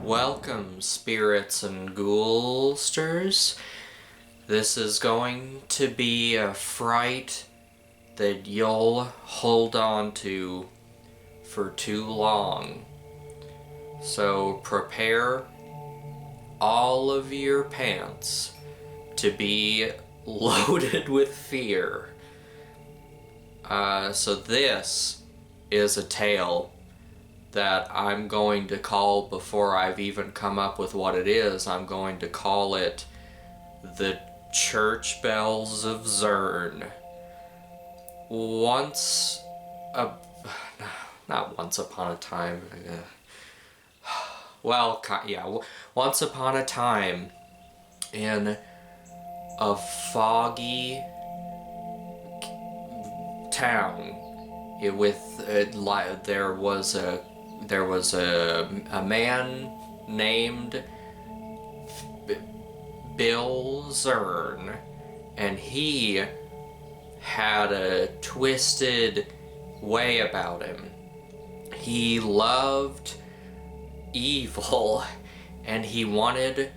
Welcome, spirits and ghoulsters. This is going to be a fright that you'll hold on to for too long. So prepare all of your pants to be loaded with fear. So this is a tale that I'm going to call, before I've even come up with what it is, I'm going to call it The Church Bells of Zurn. Once upon a time, in a foggy town, there was a man named Bill Zurn, and he had a twisted way about him. He loved evil, and he wanted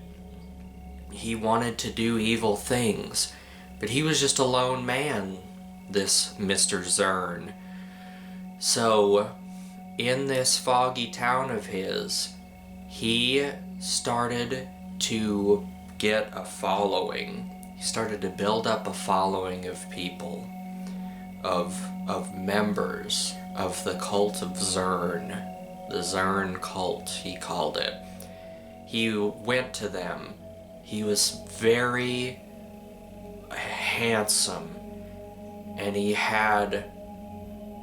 to do evil things, but he was just a lone man, this Mr. Zurn. So in this foggy town of his, he started to get a following. He started to build up a following of people, of members of the cult of Zurn. The Zurn cult, he called it. He went to them. He was very handsome, and he had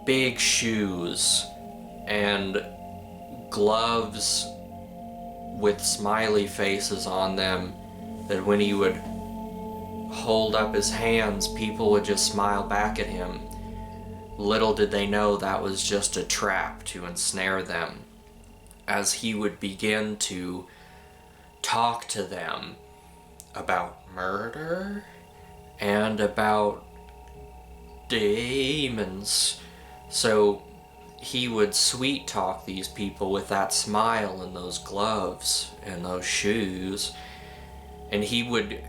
big shoes and gloves with smiley faces on them, that when he would hold up his hands, people would just smile back at him. Little did they know that was just a trap to ensnare them, as he would begin to talk to them about murder and about demons. So he would sweet talk these people with that smile and those gloves and those shoes, and he would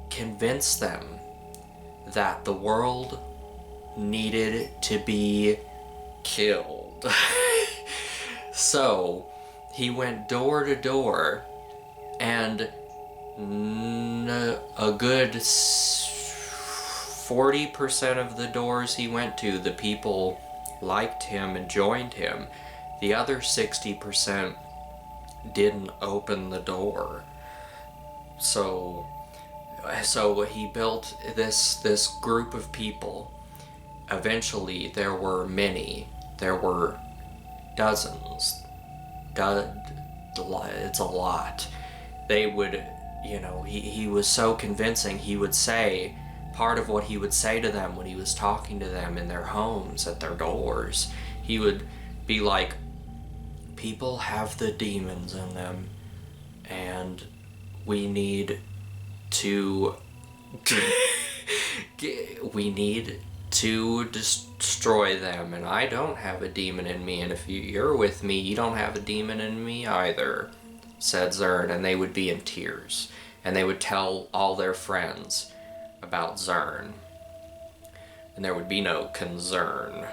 convince them that the world needed to be killed. So he went door to door, and a good 40% of the doors he went to, the people liked him and joined him. The other 60% didn't open the door. So he built this group of people. Eventually there were many. There were dozens. It's a lot. They would, he was so convincing. He would say, part of what he would say to them when he was talking to them in their homes, at their doors, he would be like, people have the demons in them, and we need to destroy them, and I don't have a demon in me, and if you're with me, you don't have a demon in me either, said Zurn. And they would be in tears, and they would tell all their friends about Zurn, and there would be no concern.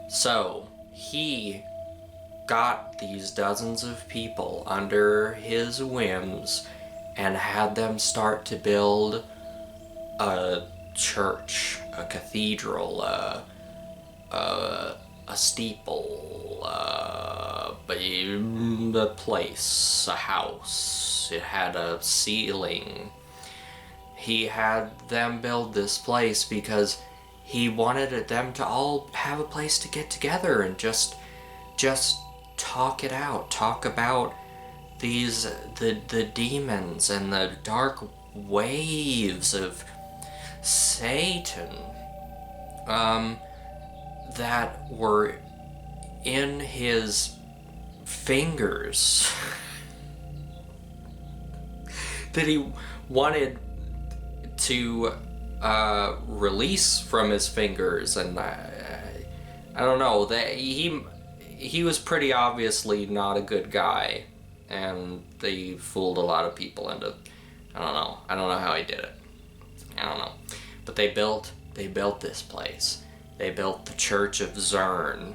So he got these dozens of people under his whims and had them start to build a church, a cathedral, a steeple, a place, a house. It had a ceiling. He had them build this place because he wanted them to all have a place to get together and just talk it out, talk about the demons and the dark waves of Satan that were in his fingers that he wanted to release from his fingers. And I don't know, that he was pretty obviously not a good guy. and they fooled a lot of people into, I don't know how he did it. I don't know. But they built this place. They built the Church of Zurn,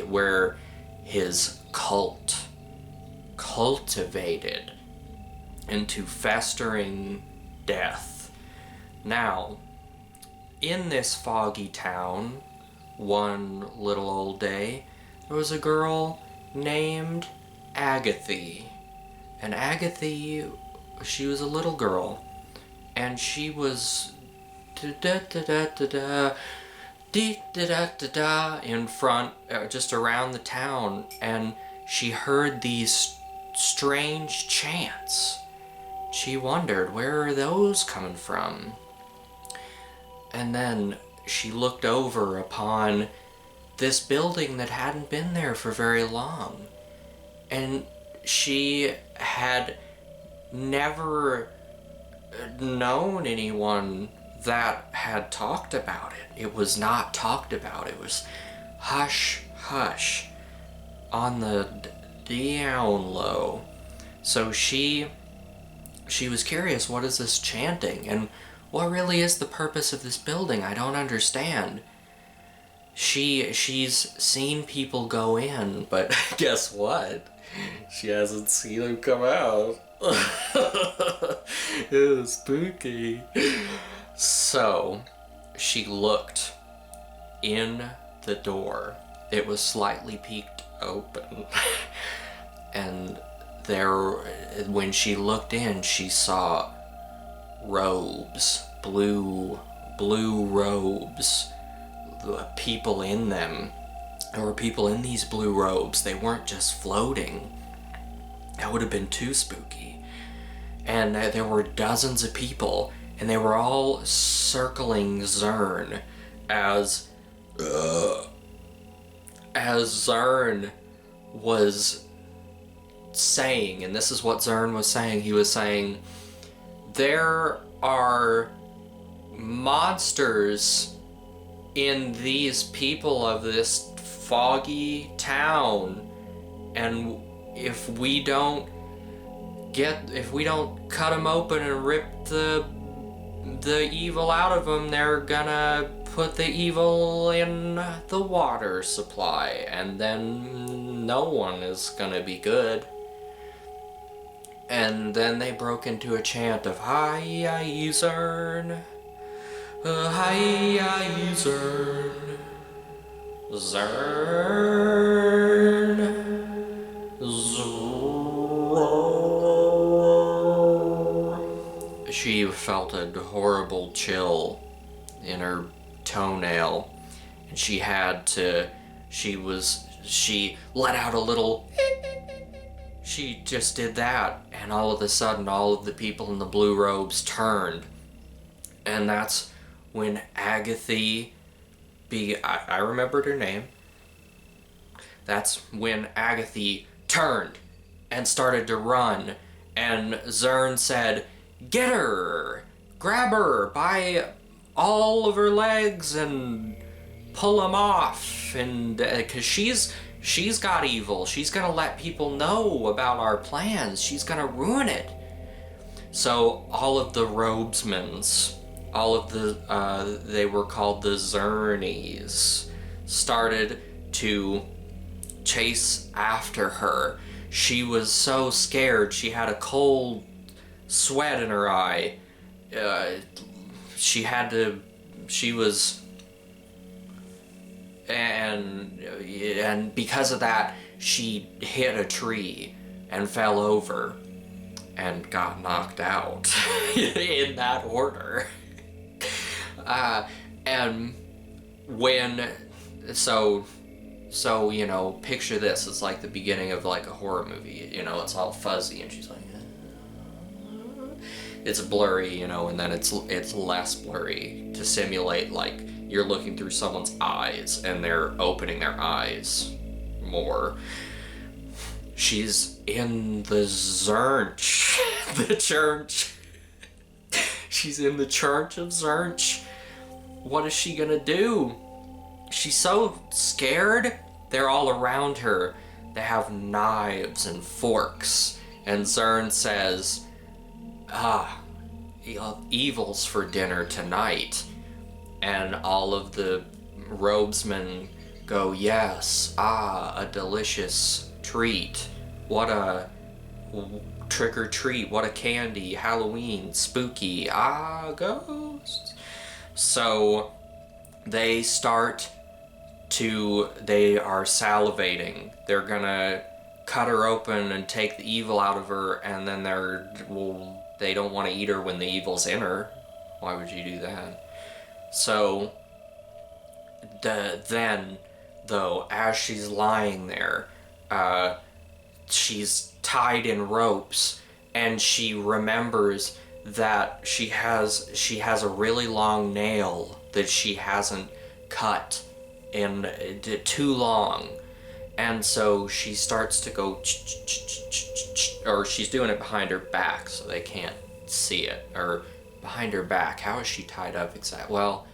where his cult cultivated into festering death. Now, in this foggy town, one little old day, there was a girl named Agathy. And Agathy, she was a little girl, and she was in front, just around the town, and she heard these strange chants. She wondered, where are those coming from? And then she looked over upon this building that hadn't been there for very long. And she had never known anyone that had talked about it. It was not talked about. It was hush, hush, on the down low. So she was curious, what is this chanting? And what really is the purpose of this building? I don't understand. She's seen people go in, but guess what? She hasn't seen them come out. It was spooky. So, she looked in the door. It was slightly peeked open. And there, when she looked in, she saw robes, blue robes, the people in them. There were people in these blue robes. They weren't just floating. That would have been too spooky. And there were dozens of people, and they were all circling Zurn as Zurn was saying, and this is what Zurn was saying. He was saying, there are monsters in these people of this foggy town, and if we don't cut them open and rip the evil out of them, they're gonna put the evil in the water supply, and then no one is gonna be good. And then they broke into a chant of Hi Zurn, Hi Zurn, Zurn, Zurn. She felt a horrible chill in her toenail, and she let out a little. She just did that, and all of a sudden all of the people in the blue robes turned. And that's when Agathy, I remembered her name. That's when Agathy turned and started to run, and Zurn said, "Get her! Grab her by all of her legs and pull them off, and because she's got evil. She's gonna let people know about our plans. She's gonna ruin it." So all of the robesmen, they were called the Zurnies, started to chase after her. She was so scared. She had a cold sweat in her eye. And because of that, she hit a tree and fell over and got knocked out in that order. And picture this. It's like the beginning of like a horror movie, it's all fuzzy, and she's like, it's blurry, and then it's less blurry to simulate like you're looking through someone's eyes and they're opening their eyes more. She's in the Zurnch, the church. She's in the Church of Zurnch. What is she gonna do? She's so scared. They're all around her. they have knives and forks. And Zurn says, evil's for dinner tonight. And all of the robesmen go, yes, a delicious treat. What a trick or treat, what a candy, Halloween, spooky, ghosts. So they are salivating. They're gonna cut her open and take the evil out of her, and then they don't want to eat her when the evil's in her. Why would you do that? So then, though, as she's lying there, she's tied in ropes, and she remembers that she has a really long nail that she hasn't cut in too long. And so she starts to go, or she's doing it behind her back so they can't see it. Or behind her back. How is she tied up exactly? Well,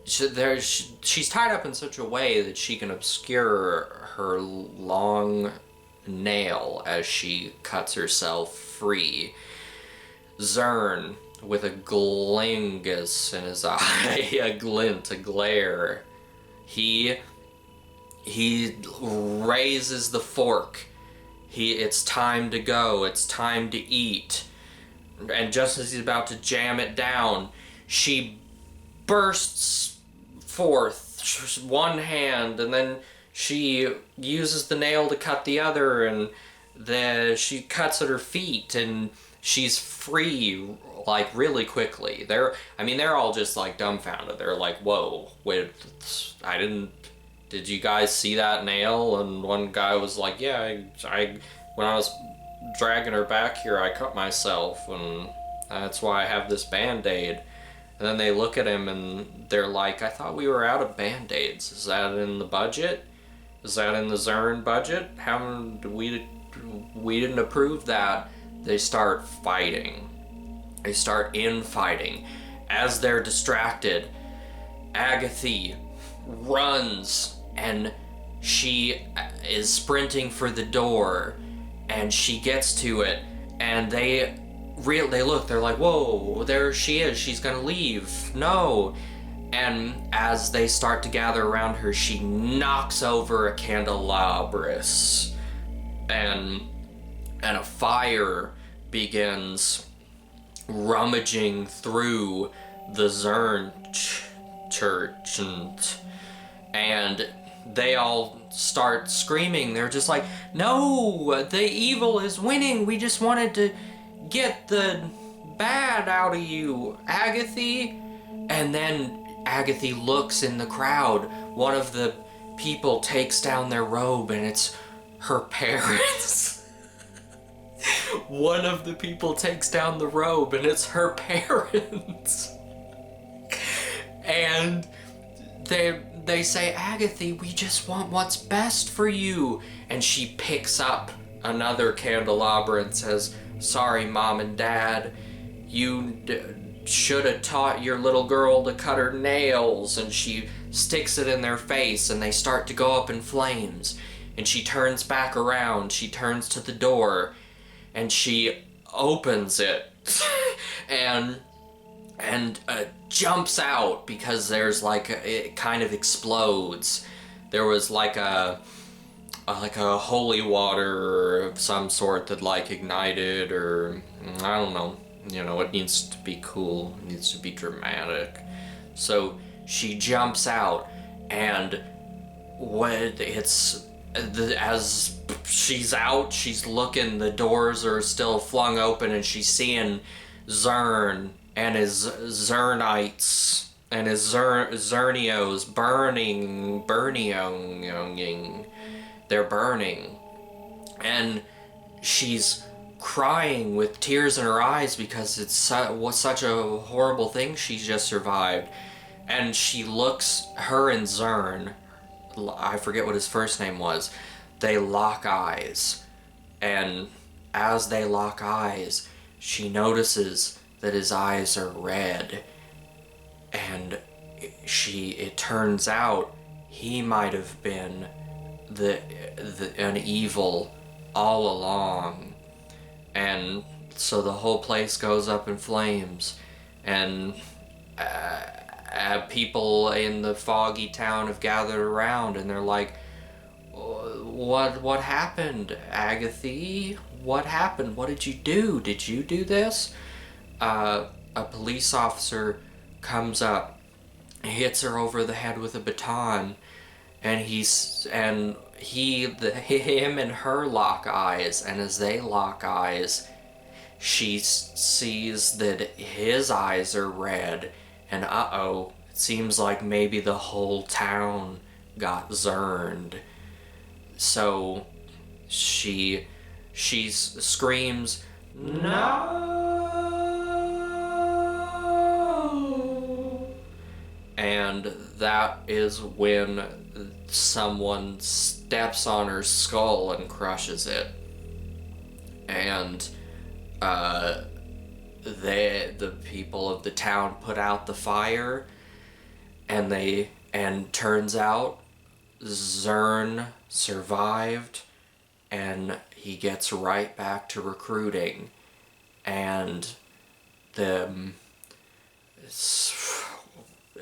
she's tied up in such a way that she can obscure her long nail as she cuts herself free. Zurn, with a glingus in his eye, a glint, a glare, he raises the fork. It's time to go. It's time to eat. And just as he's about to jam it down, she bursts forth one hand, and then she uses the nail to cut the other, and she cuts at her feet, and she's free, like, really quickly. They're all just, like, dumbfounded. They're like, whoa, wait, did you guys see that nail? And one guy was like, yeah, when I was dragging her back here, I cut myself, and that's why I have this Band-Aid. And then they look at him and they're like, I thought we were out of Band-Aids. Is that in the budget? Is that in the Zurn budget? We didn't approve that. They start fighting. They start infighting. As they're distracted, Agatha runs, and she is sprinting for the door, and she gets to it, and they look, they're like, whoa, there she is, she's gonna leave, no. And as they start to gather around her, she knocks over a candelabras, and a fire begins rummaging through the Zurn church, and they all start screaming. They're just like, no, the evil is winning, we just wanted to get the bad out of you, Agatha. And then Agatha looks in the crowd. One of the people takes down their robe, and it's her parents. One of the people takes down the robe, and it's her parents. And they say, Agatha, we just want what's best for you. And she picks up another candelabra and says, sorry, Mom and Dad, you should have taught your little girl to cut her nails. And she sticks it in their face, and they start to go up in flames. And she turns back around, she turns to the door, and she opens it and jumps out, because there's it kind of explodes. There was like a holy water of some sort that ignited, or I don't know. It needs to be cool. It needs to be dramatic. So she jumps out, and as she's out, she's looking, the doors are still flung open, and she's seeing Zurn and his Zurnites and his Zurnios burning. They're burning. And she's crying with tears in her eyes, because it's such a horrible thing she's just survived. And she looks, her and Zurn, I forget what his first name was, they lock eyes. And as they lock eyes, she notices that his eyes are red. And it turns out he might have been an evil all along. And so the whole place goes up in flames, and people in the foggy town have gathered around, and they're like, what happened, Agatha? What happened? What did you do? Did you do this? A police officer comes up, hits her over the head with a baton, and him and her lock eyes, and as they lock eyes, she sees that his eyes are red, and it seems like maybe the whole town got zurned. So she screams, "No!" And that is when someone steps on her skull and crushes it. And the people of the town put out the fire, and turns out Zurn survived, and he gets right back to recruiting, and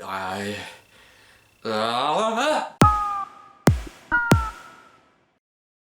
I